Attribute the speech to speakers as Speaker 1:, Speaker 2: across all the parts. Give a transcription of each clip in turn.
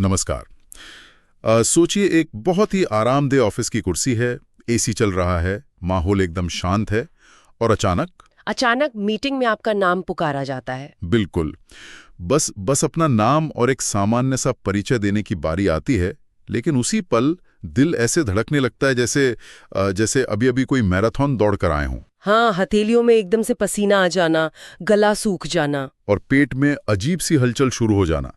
Speaker 1: नमस्कार। सोचिए एक बहुत ही आरामदेह ऑफिस की कुर्सी है, एसी चल रहा है, माहौल एकदम शांत है और
Speaker 2: अचानक मीटिंग में आपका नाम पुकारा जाता है।
Speaker 1: बिल्कुल, बस अपना नाम और एक सामान्य सा परिचय देने की बारी आती है, लेकिन उसी पल दिल ऐसे धड़कने लगता है जैसे अभी-अभी कोई मैराथन दौड़ कर आए हों।
Speaker 2: हाँ, हथेलियों में एकदम से पसीना आ जाना, गला सूख जाना।
Speaker 1: और पेट में अजीब सी हलचल शुरू हो जाना।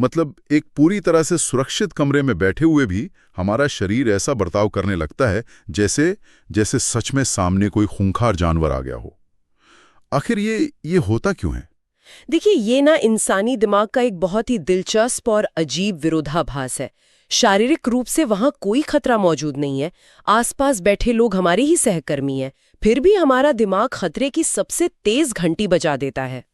Speaker 1: मतलब एक पूरी तरह से सुरक्षित कमरे में बैठे हुए भी हमारा शरीर ऐसा बर्ताव करने लगता है जैसे सच में सामने कोई खूंखार जानवर आ गया हो। आखिर ये होता क्यों है?
Speaker 2: देखिए, ये ना इंसानी दिमाग का एक बहुत ही दिलचस्प और अजीब विरोधाभास है। शारीरिक रूप से वहां कोई खतरा मौजूद नहीं है, आसपास बैठे लोग हमारे ही सहकर्मी हैं, फिर भी हमारा दिमाग खतरे की सबसे तेज घंटी बजा देता है।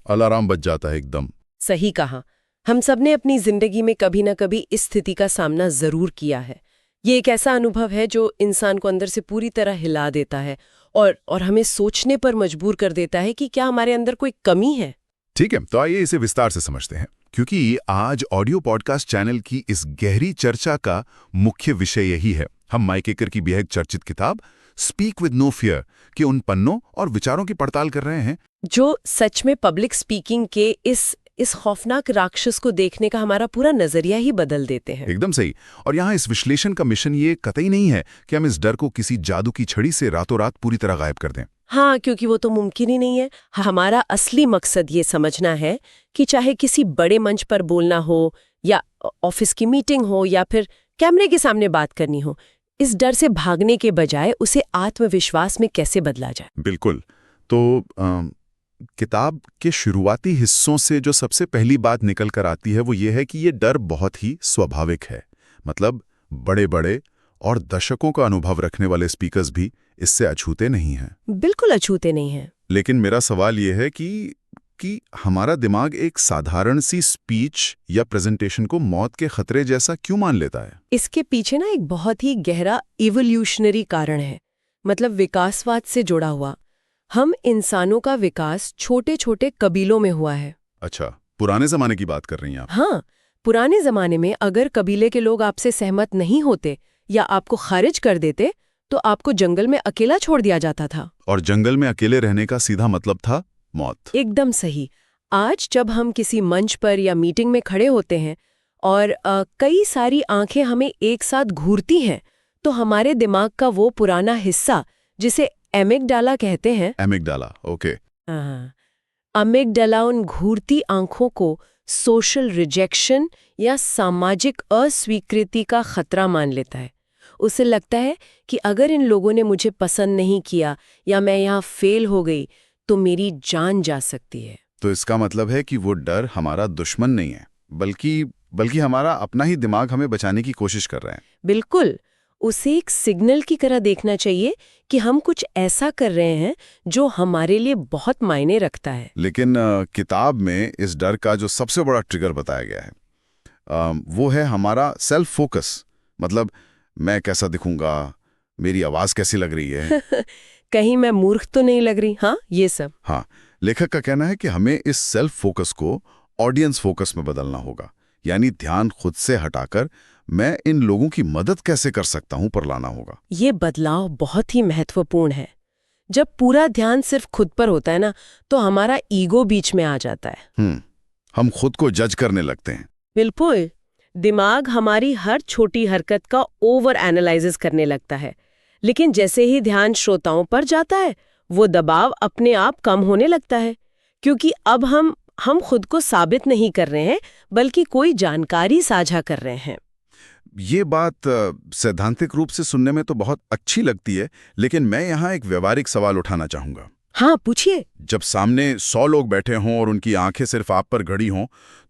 Speaker 1: अलार्म बज जाता है एकदम।
Speaker 2: सही कहा। हम सबने अपनी जिंदगी में कभी ना कभी इस स्थिति का सामना जरूर किया है। ये एक ऐसा अनुभव है जो इंसान को अंदर से पूरी तरह हिला देता है और हमें सोचने पर मजबूर कर देता है कि क्या हमारे अंदर कोई कमी है।
Speaker 3: ठीक है, तो आइए इसे विस्तार से समझते हैं, क्योंकि आज ऑडियो पॉडकास्ट चैनल की इस गहरी चर्चा का मुख्य विषय यही है। हम माइक एकर की बेहद चर्चित किताब स्पीक विद नो फियर के उन पन्नों और विचारों की पड़ताल कर रहे हैं
Speaker 2: जो सच में पब्लिक स्पीकिंग के इस खौफनाक राक्षस को देखने का हमारा पूरा नजरिया ही बदल देते हैं।
Speaker 3: एकदम सही। और यहाँ इस विश्लेषण का मिशन ये कतई नहीं है कि हम इस डर को किसी जादू की छड़ी से रातों रात पूरी तरह गायब कर दें।
Speaker 2: हाँ, क्योंकि वो तो मुमकिन ही नहीं है। हमारा असली मकसद ये समझना है कि चाहे किसी बड़े मंच पर बोलना हो या ऑफिस की मीटिंग हो या फिर कैमरे के सामने बात करनी हो, इस डर से भागने के बजाय उसे आत्मविश्वास में कैसे बदला जाए।
Speaker 3: बिल्कुल। तो किताब के शुरुआती हिस्सों से जो सबसे पहली बात निकल कर आती है वो ये है कि ये डर बहुत ही स्वाभाविक है। मतलब बड़े-बड़े और दशकों का अनुभव रखने वाले स्पीकर्स भी इससे अछूते नहीं हैं।
Speaker 2: बिल्कुल अछूते नहीं हैं।
Speaker 3: लेकिन मेरा सवाल ये है कि हमारा दिमाग एक साधारण सी स्पीच या प्रेजेंटेशन को मौत के खतरे जैसा क्यों मान लेता है?
Speaker 2: इसके पीछे ना एक बहुत ही गहरा इवोल्यूशनरी कारण है, मतलब विकासवाद से जुड़ा हुआ। हम इंसानों का विकास छोटे छोटे कबीलों में हुआ है।
Speaker 3: अच्छा, पुराने जमाने की बात कर रही हैं आप?
Speaker 2: हाँ, पुराने जमाने में अगर कबीले के लोग आपसे सहमत नहीं होते या आपको खारिज कर देते तो आपको जंगल में अकेला छोड़ दिया जाता था।
Speaker 3: और जंगल में अकेले रहने का सीधा मतलब था मौत।
Speaker 2: एकदम सही। आज जब हम किसी मंच पर या मीटिंग में खड़े होते हैं और कई सारी आंखें हमें एक साथ घूरती हैं, तो हमारे दिमाग का वो पुराना हिस्सा जिसे एमिगडाला कहते हैं,
Speaker 3: एमिगडाला, ओके।
Speaker 2: हाँ, अमिगडाला उन घूरती आंखों को सोशल रिजेक्शन या सामाजिक अस्वीकृति का खतरा मान लेता है। उसे लगता है कि अगर इन लोगों ने मुझे पसंद नहीं किया या मैं यहाँ फेल हो गई तो मेरी जान जा सकती है।
Speaker 3: तो इसका मतलब है कि वो डर हमारा दुश्मन नहीं है, बल्कि हमारा अपना ही दिमाग हमें बचाने की कोशिश कर रहा है।
Speaker 2: बिल्कुल। उसे एक सिग्नल की तरह देखना चाहिए कि हम कुछ ऐसा कर रहे हैं जो हमारे लिए बहुत मायने रखता है।
Speaker 3: लेकिन किताब में इस डर का जो सबसे बड़ा ट्रिगर बताया गया है वो है हमारा सेल्फ फोकस। मतलब मैं कैसा दिखूंगा, मेरी आवाज कैसी लग रही है
Speaker 2: कहीं मैं मूर्ख तो नहीं लग रही, हाँ, ये सब।
Speaker 3: हाँ, लेखक का कहना है कि हमें इस सेल्फ फोकस को ऑडियंस फोकस में बदलना होगा। यानी ध्यान खुद से हटाकर मैं इन लोगों की मदद कैसे कर सकता हूं पर लाना होगा।
Speaker 2: ये बदलाव बहुत ही महत्वपूर्ण है। जब पूरा ध्यान सिर्फ खुद पर होता है ना, तो हमारा ईगो बीच में आ जाता है।
Speaker 3: हम खुद को जज करने लगते हैं।
Speaker 2: बिल्कुल। दिमाग हमारी हर छोटी हरकत का ओवर एनालाइसिस करने लगता है। लेकिन जैसे ही ध्यान श्रोताओं पर जाता है, वो दबाव अपने आप कम होने लगता है, क्योंकि अब हम खुद को साबित नहीं कर रहे हैं, बल्कि कोई जानकारी साझा कर रहे हैं।
Speaker 3: ये बात सैद्धांतिक रूप से सुनने में तो बहुत अच्छी लगती है, लेकिन मैं यहाँ एक व्यवहारिक सवाल उठाना चाहूंगा।
Speaker 2: हाँ, पूछिए।
Speaker 3: जब सामने 100 लोग बैठे हों और उनकी आंखें सिर्फ आप पर गड़ी हों,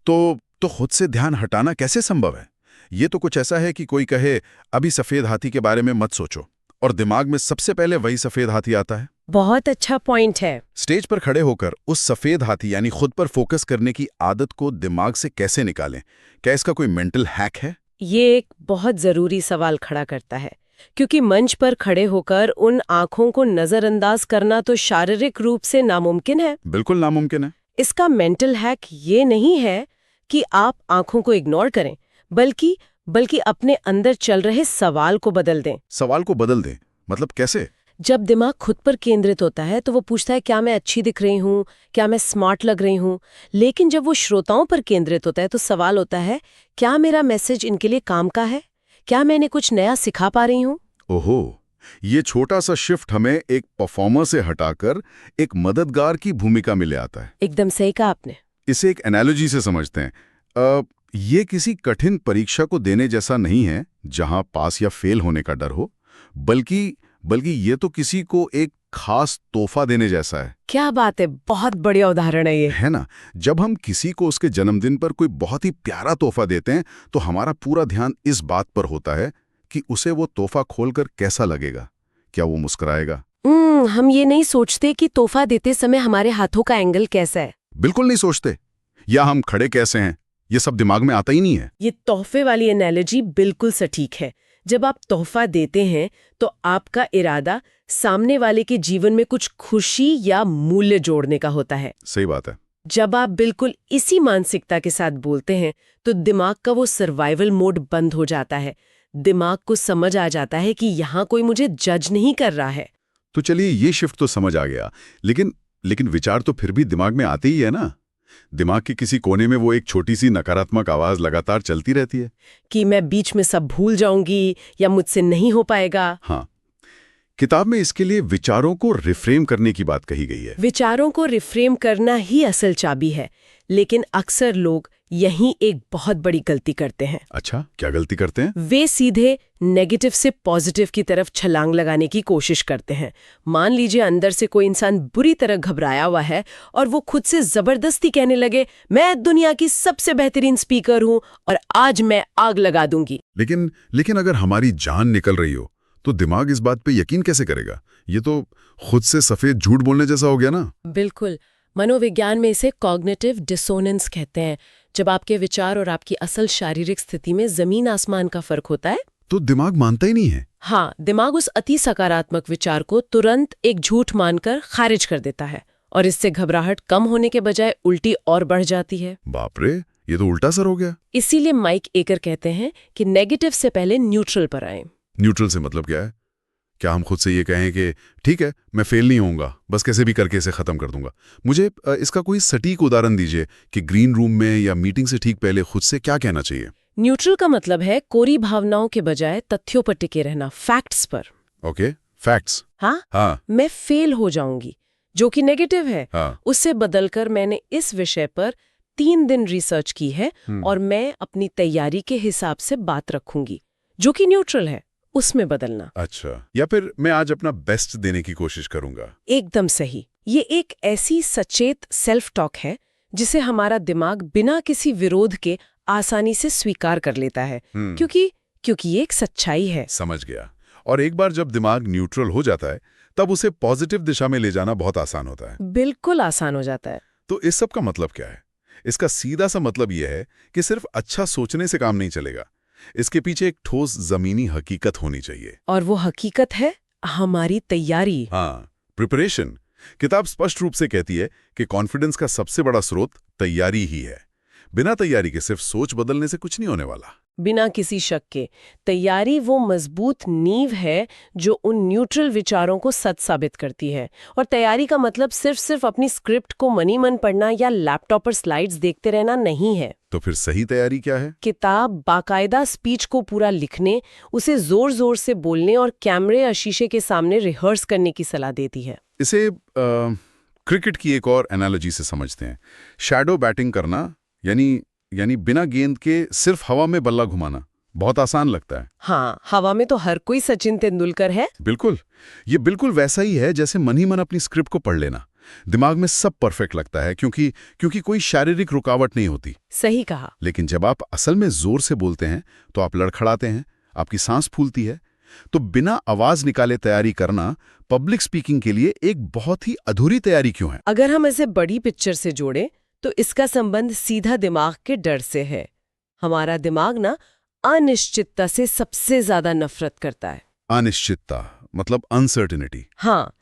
Speaker 3: तो खुद से ध्यान हटाना कैसे संभव है? ये तो कुछ ऐसा है कि कोई कहे अभी सफेद हाथी के बारे में मत सोचो, और दिमाग में सबसे पहले वही सफेद हाथी आता है।
Speaker 2: बहुत अच्छा पॉइंट है।
Speaker 3: स्टेज पर खड़े होकर उस सफेद हाथी यानी खुद पर फोकस करने की आदत को दिमाग से कैसे निकालें? क्या इसका कोई मेंटल हैक है?
Speaker 2: ये एक बहुत जरूरी सवाल खड़ा करता है, क्योंकि मंच पर खड़े होकर उन आंखों को नजरअंदाज करना तो शारीरिक रूप से नामुमकिन है।
Speaker 3: बिल्कुल नामुमकिन है।
Speaker 2: इसका मेंटल हैक ये नहीं है कि आप आंखों को इग्नोर करें, बल्कि अपने अंदर चल रहे सवाल को बदल दें।
Speaker 1: सवाल को बदल दें, मतलब कैसे?
Speaker 2: जब दिमाग खुद पर केंद्रित होता है तो वो पूछता है, क्या मैं अच्छी दिख रही हूँ, क्या मैं स्मार्ट लग रही हूँ। लेकिन जब वो श्रोताओं पर केंद्रित होता है तो सवाल होता है, क्या मेरा मैसेज इनके लिए काम का है, क्या मैं इन्हें कुछ नया सिखा पा रही हूँ।
Speaker 1: ओहो, ये छोटा सा शिफ्ट हमें एक परफॉर्मर से हटाकर एक मददगार की भूमिका में ले आता है।
Speaker 2: एकदम सही कहा आपने।
Speaker 1: इसे एक एनालॉजी से समझते हैं। ये किसी कठिन परीक्षा को देने जैसा नहीं है जहां पास या फेल होने का डर हो, बल्कि ये तो किसी को एक खास तोहफा देने जैसा है।
Speaker 2: क्या बात है, बहुत बढ़िया उदाहरण है ये।
Speaker 1: है ना? जब हम किसी को उसके जन्मदिन पर कोई बहुत ही प्यारा तोहफा देते हैं तो हमारा पूरा ध्यान इस बात पर होता है कि उसे वो तोहफा खोलकर कैसा लगेगा, क्या वो मुस्कुराएगा।
Speaker 2: हम ये नहीं सोचते कि तोहफा देते समय हमारे हाथों का एंगल कैसा है।
Speaker 1: बिल्कुल नहीं सोचते। या हम खड़े कैसे हैं, ये सब दिमाग में आता ही नहीं है।
Speaker 2: ये तोहफे वाली एनालॉजी बिल्कुल सटीक है। जब आप तोहफा देते हैं तो आपका इरादा सामने वाले के जीवन में कुछ खुशी या मूल्य जोड़ने का होता है।
Speaker 1: सही बात है।
Speaker 2: जब आप बिल्कुल इसी मानसिकता के साथ बोलते हैं तो दिमाग का वो सर्वाइवल मोड बंद हो जाता है। दिमाग को समझ आ जाता है कि यहाँ कोई मुझे जज नहीं कर रहा है।
Speaker 1: तो चलिए, ये शिफ्ट तो समझ आ गया, लेकिन विचार तो फिर भी दिमाग में आते ही है ना। दिमाग के किसी कोने में वो एक छोटी सी नकारात्मक आवाज लगातार चलती रहती है
Speaker 2: कि मैं बीच में सब भूल जाऊंगी या मुझसे नहीं हो पाएगा।
Speaker 1: हाँ, किताब में इसके लिए विचारों को रिफ्रेम करने की बात कही गई है।
Speaker 2: विचारों को रिफ्रेम करना ही असल चाबी है, लेकिन अक्सर लोग यहीं एक बहुत बड़ी गलती करते हैं।
Speaker 1: अच्छा, क्या गलती करते हैं?
Speaker 2: वे सीधे नेगेटिव से पॉजिटिव की तरफ छलांग लगाने की कोशिश करते हैं। मान लीजिए अंदर से कोई इंसान बुरी तरह घबराया हुआ है और वो खुद से जबरदस्ती कहने लगे, मैं दुनिया की सबसे बेहतरीन स्पीकर हूं और आज मैं आग लगा दूंगी।
Speaker 1: लेकिन अगर हमारी जान निकल रही हो तो दिमाग इस बात पे यकीन कैसे करेगा? ये तो खुद से सफेद झूठ बोलने जैसा हो गया ना।
Speaker 2: बिल्कुल। मनोविज्ञान में इसे कॉग्निटिव डिसोनेंस कहते हैं। जब आपके विचार और आपकी असल शारीरिक स्थिति में जमीन आसमान का फर्क होता है
Speaker 1: तो दिमाग मानता ही नहीं है।
Speaker 2: हाँ, दिमाग उस अति सकारात्मक विचार को तुरंत एक झूठ मानकर खारिज कर देता है और इससे घबराहट कम होने के बजाय उल्टी और बढ़ जाती है।
Speaker 1: बाप रे, ये तो उल्टा असर हो गया।
Speaker 2: इसीलिए माइक एकर कहते हैं कि नेगेटिव से पहले न्यूट्रल पर आएं।
Speaker 1: न्यूट्रल से मतलब क्या है? क्या हम खुद से ये कहें कि ठीक है, मैं फेल नहीं होऊंगा, बस कैसे भी करके इसे खत्म कर दूंगा? मुझे इसका कोई सटीक उदाहरण दीजिए कि ग्रीन रूम में या मीटिंग से ठीक पहले खुद से क्या कहना चाहिए।
Speaker 2: न्यूट्रल का मतलब है कोरी भावनाओं के बजाय तथ्यों पर टिके रहना, फैक्ट्स पर।
Speaker 1: Okay, facts.
Speaker 2: हाँ, मैं फेल हो जाऊंगी जो कि नेगेटिव है।
Speaker 1: हाँ।
Speaker 2: उससे बदलकर मैंने इस विषय पर 3 दिन रिसर्च की है और मैं अपनी तैयारी के हिसाब से बात रखूंगी, जो कि न्यूट्रल है, उसमें बदलना।
Speaker 1: अच्छा, या फिर मैं आज अपना बेस्ट देने की कोशिश करूंगा।
Speaker 2: एकदम सही। ये एक ऐसी सचेत सेल्फ टॉक है जिसे हमारा दिमाग बिना किसी विरोध के आसानी से स्वीकार कर लेता है, क्योंकि ये एक सच्चाई है।
Speaker 1: समझ गया। और एक बार जब दिमाग न्यूट्रल हो जाता है तब उसे पॉजिटिव दिशा में ले जाना बहुत आसान होता है।
Speaker 2: बिल्कुल आसान हो जाता है।
Speaker 1: तो इस सब का मतलब क्या है? इसका सीधा सा मतलब यह है कि सिर्फ अच्छा सोचने से काम नहीं चलेगा। इसके पीछे एक ठोस जमीनी हकीकत होनी चाहिए।
Speaker 2: और वो हकीकत है हमारी तैयारी।
Speaker 1: हाँ, प्रिपरेशन। किताब स्पष्ट रूप से कहती है कि कॉन्फिडेंस का सबसे बड़ा स्रोत तैयारी ही है। बिना तैयारी के सिर्फ सोच बदलने से कुछ नहीं होने वाला।
Speaker 2: बिना किसी शक के तैयारी वो मजबूत नींव है जो उन न्यूट्रल विचारों को सच साबित करती है। और तैयारी का मतलब सिर्फ अपनी स्क्रिप्ट को मनी मन पढ़ना या लैपटॉप पर स्लाइड्स देखते रहना नहीं है।
Speaker 1: तो फिर सही तैयारी क्या है?
Speaker 2: किताब बाकायदा स्पीच को पूरा लिखने, उसे जोर जोर से बोलने और कैमरे या शीशे के सामने रिहर्स करने की सलाह देती है।
Speaker 1: इसे क्रिकेट की एक और एनालॉजी से समझते हैं। शैडो बैटिंग करना, यानी बिना गेंद के सिर्फ हवा में बल्ला घुमाना बहुत आसान लगता है।
Speaker 2: हाँ, हवा में तो हर कोई सचिन तेंदुलकर है।
Speaker 1: बिल्कुल, ये बिल्कुल वैसा ही है जैसे मन ही मन अपनी स्क्रिप्ट को पढ़ लेना। दिमाग में सब परफेक्ट लगता है क्योंकि कोई शारीरिक रुकावट नहीं होती।
Speaker 2: सही कहा।
Speaker 1: लेकिन जब आप असल में जोर से बोलते हैं तो आप लड़खड़ाते हैं, आपकी सांस फूलती है। तो बिना आवाज निकाले तैयारी करना पब्लिक स्पीकिंग के लिए एक बहुत ही अधूरी तैयारी क्यों है?
Speaker 2: अगर हम इसे बड़ी पिक्चर से जोड़ें तो इसका संबंध सीधा दिमाग के डर से है। हमारा दिमाग ना अनिश्चितता से सबसे ज्यादा नफरत करता है।
Speaker 1: अनिश्चितता मतलब अनसर्टेनिटी।
Speaker 2: हाँ,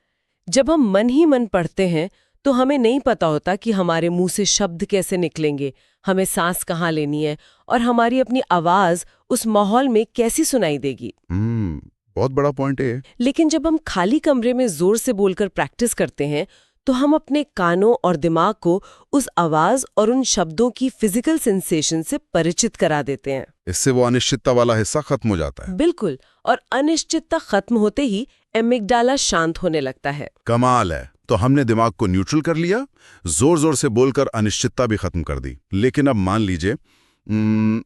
Speaker 2: जब हम मन ही मन पढ़ते हैं तो हमें नहीं पता होता कि हमारे मुंह से शब्द कैसे निकलेंगे, हमें सांस कहाँ लेनी है और हमारी अपनी आवाज उस माहौल में कैसी सुनाई देगी।
Speaker 3: बहुत बड़ा पॉइंट है।
Speaker 2: लेकिन जब हम खाली कमरे में जोर से बोलकर प्रैक्टिस करते हैं तो हम अपने कानों और दिमाग को उस आवाज और उन शब्दों की फिजिकल सेंसेशन से परिचित करा देते हैं।
Speaker 3: इससे वो अनिश्चितता वाला हिस्सा खत्म हो जाता है।
Speaker 2: बिल्कुल, और अनिश्चितता खत्म होते ही एमिगडाला शांत होने लगता है।
Speaker 3: कमाल है। तो हमने दिमाग को न्यूट्रल कर लिया, जोर जोर से बोलकर अनिश्चितता भी खत्म कर दी। लेकिन अब मान लीजिए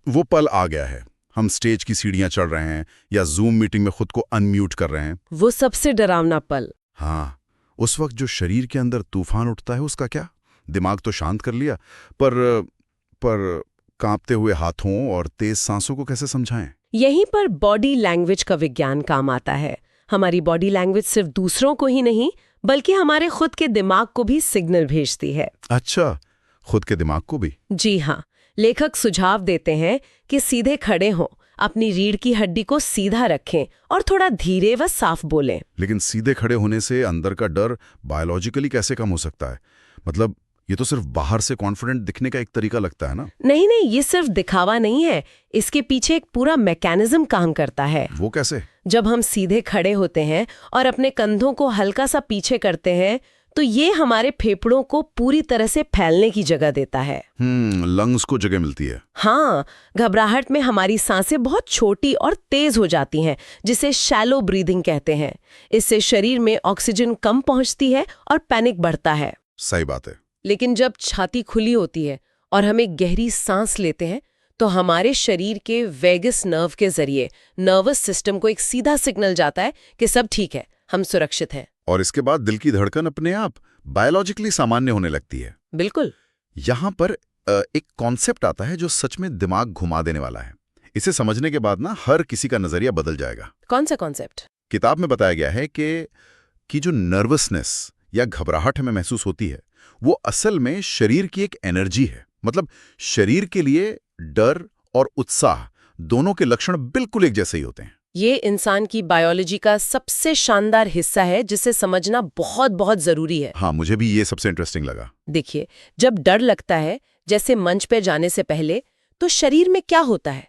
Speaker 3: वो पल आ गया है, हम स्टेज की सीढ़ियां चढ़ रहे हैं या जूम मीटिंग में खुद को अनम्यूट कर रहे हैं।
Speaker 2: वो सबसे डरावना पल।
Speaker 3: हाँ, उस वक्त जो शरीर के अंदर तूफान उठता है उसका क्या? दिमाग तो शांत कर लिया, पर कांपते हुए हाथों और तेज सांसों को कैसे समझाएं?
Speaker 2: यहीं पर बॉडी लैंग्वेज का विज्ञान काम आता है। हमारी बॉडी लैंग्वेज सिर्फ दूसरों को ही नहीं बल्कि हमारे खुद के दिमाग को भी सिग्नल भेजती है।
Speaker 3: अच्छा, खुद के दिमाग को भी?
Speaker 2: जी हाँ, लेखक सुझाव देते हैं कि सीधे खड़े हों, अपनी रीढ़ की हड्डी को सीधा रखें और थोड़ा धीरे व साफ बोलें।
Speaker 3: लेकिन सीधे खड़े होने से अंदर का डर बायोलॉजिकली कैसे कम हो सकता है? मतलब ये तो सिर्फ बाहर से कॉन्फिडेंट दिखने का एक तरीका लगता है ना?
Speaker 2: नहीं, ये सिर्फ दिखावा नहीं है, इसके पीछे एक पूरा मैकेनिज्म काम करता है।
Speaker 3: वो कैसे?
Speaker 2: जब हम सीधे खड़े होते हैं और अपने कंधों को हल्का सा पीछे करते हैं तो ये हमारे फेफड़ों को पूरी तरह से फैलने की जगह देता है।
Speaker 3: लंग्स को जगह मिलती है।
Speaker 2: हाँ, घबराहट में हमारी सांसें बहुत छोटी और तेज हो जाती हैं, जिसे शैलो ब्रीदिंग कहते हैं। इससे शरीर में ऑक्सीजन कम पहुंचती है और पैनिक बढ़ता है।
Speaker 3: सही बात है।
Speaker 2: लेकिन जब छाती खुली होती है और हम एक गहरी सांस लेते हैं तो हमारे शरीर के वेगस नर्व के जरिए नर्वस सिस्टम को एक सीधा सिग्नल जाता है कि सब ठीक है, हम सुरक्षित हैं।
Speaker 3: और इसके बाद दिल की धड़कन अपने आप बायोलॉजिकली सामान्य होने लगती है।
Speaker 2: बिल्कुल।
Speaker 3: यहाँ पर एक कॉन्सेप्ट आता है जो सच में दिमाग घुमा देने वाला है। इसे समझने के बाद ना हर किसी का नजरिया बदल जाएगा।
Speaker 2: कौन सा कॉन्सेप्ट?
Speaker 3: किताब में बताया गया है कि जो नर्वसनेस या घबराहट हमें महसूस होती है वो असल में शरीर की एक एनर्जी है। मतलब शरीर के लिए डर और उत्साह दोनों के लक्षण बिल्कुल एक जैसे ही होते हैं।
Speaker 2: ये इंसान की बायोलॉजी का सबसे शानदार हिस्सा है जिसे समझना बहुत बहुत जरूरी है।
Speaker 3: हाँ, मुझे भी ये सबसे इंटरेस्टिंग लगा।
Speaker 2: देखिए, जब डर लगता है जैसे मंच पे जाने से पहले, तो शरीर में क्या होता है?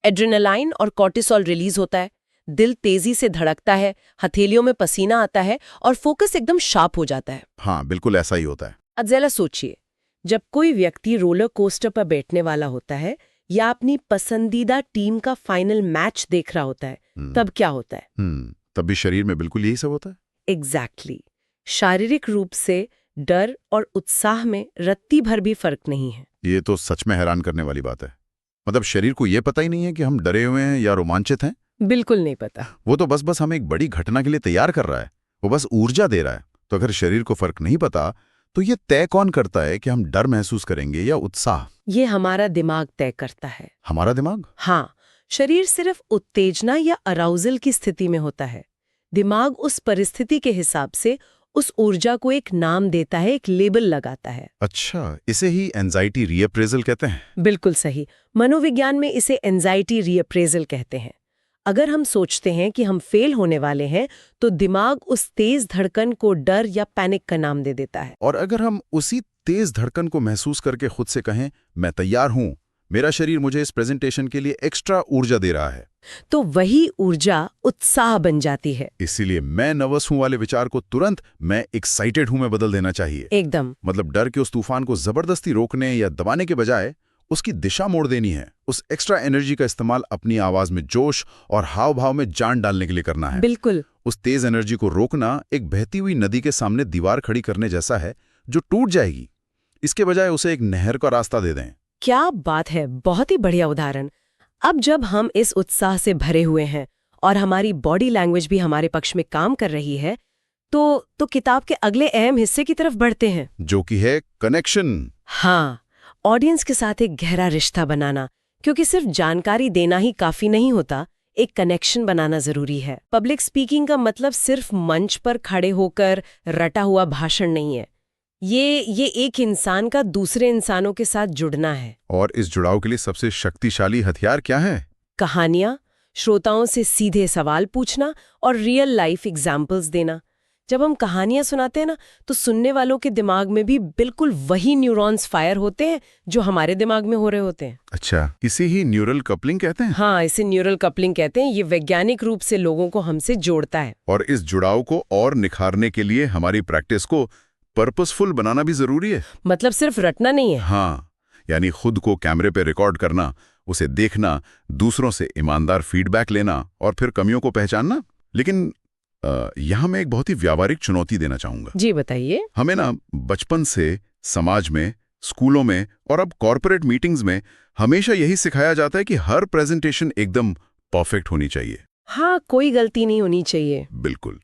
Speaker 2: एड्रेनालाइन और कॉर्टिसोल रिलीज होता है, दिल तेजी से धड़कता है, हथेलियों में पसीना आता है और फोकस एकदम शार्प हो जाता है।
Speaker 3: हाँ, बिल्कुल ऐसा ही होता है।
Speaker 2: अब जरा सोचिए, जब कोई व्यक्ति रोलर कोस्टर पर बैठने वाला होता है या अपनी पसंदीदा टीम का फाइनल मैच देख रहा होता है, तब क्या होता है?
Speaker 3: तब भी शरीर में बिल्कुल यही सब होता है।
Speaker 2: एग्जैक्टली। शारीरिक रूप से डर और उत्साह में रत्ती भर भी फर्क नहीं है।
Speaker 3: ये तो सच में हैरान करने वाली बात है। मतलब शरीर को ये पता ही नहीं है कि हम डरे हुए हैं या रोमांचित हैं।
Speaker 2: बिल्कुल नहीं पता।
Speaker 3: वो तो बस हमें एक बड़ी घटना के लिए तैयार कर रहा है, वो बस ऊर्जा दे रहा है। तो अगर शरीर को फर्क नहीं पता तो ये तय कौन करता है कि हम डर महसूस करेंगे या उत्साह?
Speaker 2: ये हमारा दिमाग तय करता है।
Speaker 3: हमारा दिमाग?
Speaker 2: हाँ, शरीर सिर्फ उत्तेजना या अराउजल की स्थिति में होता है। दिमाग उस परिस्थिति के हिसाब से उस ऊर्जा को एक नाम देता है, एक लेबल लगाता है।
Speaker 3: अच्छा, इसे ही एंजाइटी रीअप्रेजल कहते हैं?
Speaker 2: बिल्कुल सही। मनोविज्ञान में इसे एंजाइटी रीअप्रेजल कहते हैं। अगर हम सोचते हैं कि हम फेल होने वाले हैं तो दिमाग उस तेज धड़कन को डर या पैनिक का नाम दे देता है।
Speaker 3: और अगर हम उसी तेज धड़कन को महसूस करके खुद से कहें, मैं तैयार हूं, मेरा शरीर मुझे इस प्रेजेंटेशन के लिए एक्स्ट्रा ऊर्जा दे रहा है,
Speaker 2: तो वही ऊर्जा उत्साह बन जाती है।
Speaker 3: इसीलिए मैं नर्वस हूं वाले विचार को तुरंत मैं एक्साइटेड हूं में बदल देना चाहिए।
Speaker 2: एकदम।
Speaker 3: मतलब डर के उस तूफान को जबरदस्ती रोकने या दबाने के बजाय उसकी दिशा मोड़ देनी है। उस एक्स्ट्रा एनर्जी का इस्तेमाल अपनी आवाज में जोश और हाव भाव में जान डालने के लिए करना है।
Speaker 2: बिल्कुल।
Speaker 3: उस तेज एनर्जी को रोकना एक बहती हुई नदी के सामने दीवार खड़ी करने जैसा है जो टूट जाएगी। इसके बजाय उसे एक नहर का रास्ता दे दें।
Speaker 2: क्या बात है, बहुत ही बढ़िया उदाहरण। अब जब हम इस उत्साह से भरे हुए हैं और हमारी बॉडी लैंग्वेज भी हमारे पक्ष में काम कर रही है तो किताब के अगले अहम हिस्से की तरफ बढ़ते हैं,
Speaker 3: जो कि है कनेक्शन।
Speaker 2: हाँ, ऑडियंस के साथ एक गहरा रिश्ता बनाना। क्योंकि सिर्फ जानकारी देना ही काफी नहीं होता, एक कनेक्शन बनाना जरूरी है। पब्लिक स्पीकिंग का मतलब सिर्फ मंच पर खड़े होकर रटा हुआ भाषण नहीं है। ये एक इंसान का दूसरे इंसानों के साथ जुड़ना है।
Speaker 3: और इस जुड़ाव के लिए सबसे शक्तिशाली हथियार क्या है?
Speaker 2: कहानियां, श्रोताओं से सीधे सवाल पूछना और रियल लाइफ एग्जाम्पल्स देना। जब हम कहानियां सुनाते हैं ना, तो सुनने वालों के दिमाग में भी बिल्कुल वही न्यूरॉन्स फायर होते हैं जो हमारे दिमाग में हो रहे होते हैं।
Speaker 3: अच्छा, इसे ही न्यूरल कपलिंग कहते हैं।
Speaker 2: हाँ, इसे न्यूरल कपलिंग कहते हैं। ये वैज्ञानिक रूप से लोगों को हमसे जोड़ता है।
Speaker 1: और इस जुड़ाव को और निखारने के लिए हमारी प्रैक्टिस को पर्पसफुल बनाना भी जरूरी है।
Speaker 2: मतलब सिर्फ रटना नहीं है।
Speaker 1: हाँ, यानी खुद को कैमरे पे रिकॉर्ड करना, उसे देखना, दूसरों से ईमानदार फीडबैक लेना और फिर कमियों को पहचानना। लेकिन यहाँ मैं एक बहुत ही व्यावहारिक चुनौती देना चाहूंगा।
Speaker 2: जी बताइए।
Speaker 1: हमें ना बचपन से समाज में, स्कूलों में और अब कॉर्पोरेट मीटिंग्स में हमेशा यही सिखाया जाता है कि हर प्रेजेंटेशन एकदम परफेक्ट होनी चाहिए।
Speaker 2: हाँ, कोई गलती नहीं होनी चाहिए।
Speaker 1: बिल्कुल।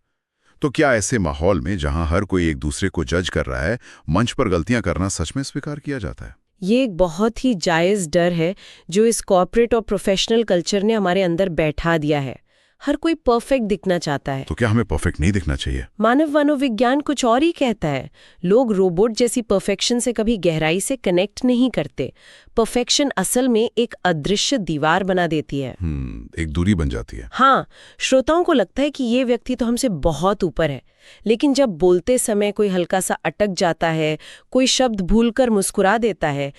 Speaker 1: तो क्या ऐसे माहौल में जहां हर कोई एक दूसरे को जज कर रहा है, मंच पर गलतियां करना सच में स्वीकार किया जाता है?
Speaker 2: ये एक बहुत ही जायज़ डर है जो इस कॉर्पोरेट और प्रोफेशनल कल्चर ने हमारे अंदर बैठा दिया है। हर कोई परफेक्ट दिखना चाहता है।
Speaker 1: तो क्या हमें परफेक्ट नहीं दिखना चाहिए?
Speaker 2: मानव मनोविज्ञान कुछ और ही कहता है। लोग रोबोट जैसी परफेक्शन से कभी गहराई से कनेक्ट नहीं करते। परफेक्शन असल में एक अदृश्य दीवार बना देती है।
Speaker 1: एक दूरी बन जाती है।
Speaker 2: हाँ, श्रोताओं को लगता है कि ये व्यक्ति तो हमसे बहुत ऊपर है, लेकिन जब बोलते समय कोई हल्का सा अटक जाता है, कोई शब्द भूलकर मुस्कुरा देता है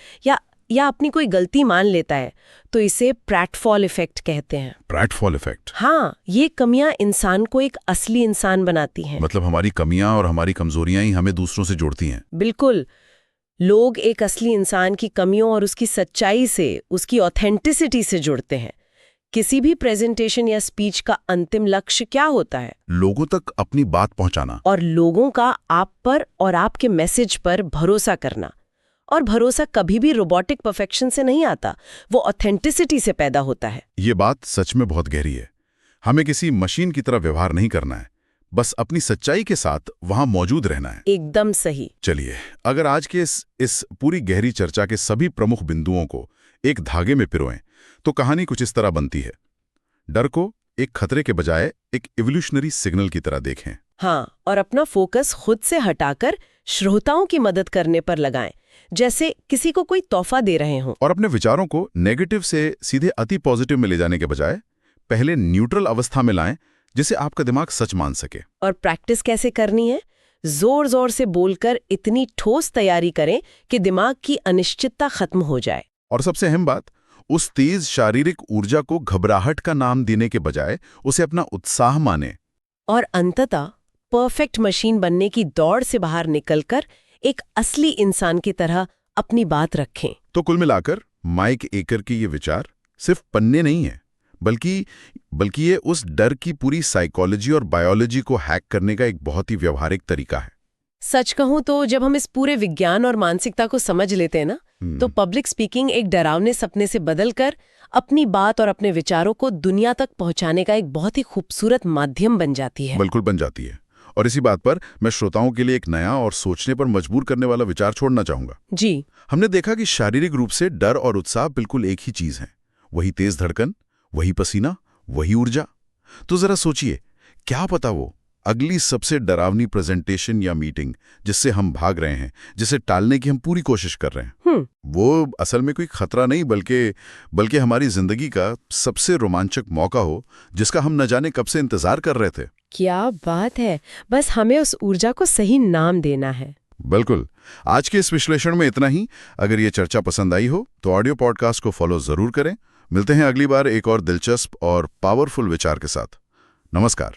Speaker 2: या अपनी कोई गलती मान लेता है, तो इसे प्रैटफॉल इफेक्ट कहते हैं।
Speaker 1: प्रैटफॉल इफेक्ट?
Speaker 2: हाँ, ये कमियां इंसान को एक असली इंसान बनाती हैं।
Speaker 1: मतलब हमारी कमियां और हमारी कमजोरियां ही हमें दूसरों से जोड़ती हैं।
Speaker 2: बिल्कुल। लोग एक असली इंसान की कमियों और उसकी सच्चाई से, उसकी ऑथेंटिसिटी से जुड़ते हैं। किसी भी प्रेजेंटेशन या स्पीच का अंतिम लक्ष्य क्या होता है?
Speaker 1: लोगों तक अपनी बात पहुंचाना
Speaker 2: और लोगों का आप पर और आपके मैसेज पर भरोसा करना। और भरोसा कभी भी रोबोटिक परफेक्शन से नहीं आता, वो ऑथेंटिसिटी से पैदा होता है।
Speaker 1: ये बात सच में बहुत गहरी है। हमें किसी मशीन की तरह व्यवहार नहीं करना है, बस अपनी सच्चाई के साथ वहां मौजूद रहना है।
Speaker 2: एकदम सही।
Speaker 1: चलिए, अगर आज के इस पूरी गहरी चर्चा के सभी प्रमुख बिंदुओं को एक धागे में पिरोएं, तो कहानी कुछ इस तरह बनती है। डर को एक खतरे के बजाय एक इवोल्यूशनरी सिग्नल की तरह देखें।
Speaker 2: हाँ, और अपना फोकस खुद से हटाकर श्रोताओं की मदद करने पर लगाएं, जैसे किसी को कोई तोहफा दे रहे हों।
Speaker 1: और अपने विचारों को नेगेटिव से सीधे अति पॉजिटिव में ले जाने के बजाय पहले न्यूट्रल अवस्था में लाएं, जिसे आपका दिमाग सच मान सके।
Speaker 2: और प्रैक्टिस कैसे करनी है? जोर जोर से बोलकर इतनी ठोस तैयारी करें कि दिमाग की अनिश्चितता खत्म हो जाए।
Speaker 1: और सबसे अहम बात, उस तेज शारीरिक ऊर्जा को घबराहट का नाम देने के बजाय उसे अपना उत्साह माने।
Speaker 2: और अंततः परफेक्ट मशीन बनने की दौड़ से बाहर निकलकर एक असली इंसान की तरह अपनी बात रखें।
Speaker 1: तो कुल मिलाकर माइक एकर की ये विचार सिर्फ पन्ने नहीं है, बल्कि ये उस डर की पूरी साइकोलॉजी और बायोलॉजी को हैक करने का एक बहुत ही व्यवहारिक तरीका है।
Speaker 2: सच कहूं तो जब हम इस पूरे विज्ञान और मानसिकता को समझ लेते हैं ना, तो पब्लिक स्पीकिंग एक डरावने सपने से बदलकर अपनी बात और अपने विचारों को दुनिया तक पहुंचाने का एक बहुत ही खूबसूरत माध्यम बन जाती है।
Speaker 1: बिल्कुल बन जाती है। और इसी बात पर मैं श्रोताओं के लिए एक नया और सोचने पर मजबूर करने वाला विचार छोड़ना चाहूंगा।
Speaker 2: जी।
Speaker 1: हमने देखा कि शारीरिक रूप से डर और उत्साह बिल्कुल एक ही चीज है। वही तेज धड़कन, वही पसीना, वही ऊर्जा। तो जरा सोचिए, क्या पता वो अगली सबसे डरावनी प्रेजेंटेशन या मीटिंग जिससे हम भाग रहे हैं, जिसे टालने की हम पूरी कोशिश कर रहे हैं, वो असल में कोई खतरा नहीं बल्कि हमारी जिंदगी का सबसे रोमांचक मौका हो, जिसका हम न जाने कब से इंतजार कर रहे थे।
Speaker 2: क्या बात है! बस हमें उस ऊर्जा को सही नाम देना है।
Speaker 1: बिल्कुल। आज के इस विश्लेषण में इतना ही। अगर ये चर्चा पसंद आई हो तो ऑडियो पॉडकास्ट को फॉलो जरूर करें। मिलते हैं अगली बार एक और दिलचस्प और पावरफुल विचार के साथ। नमस्कार।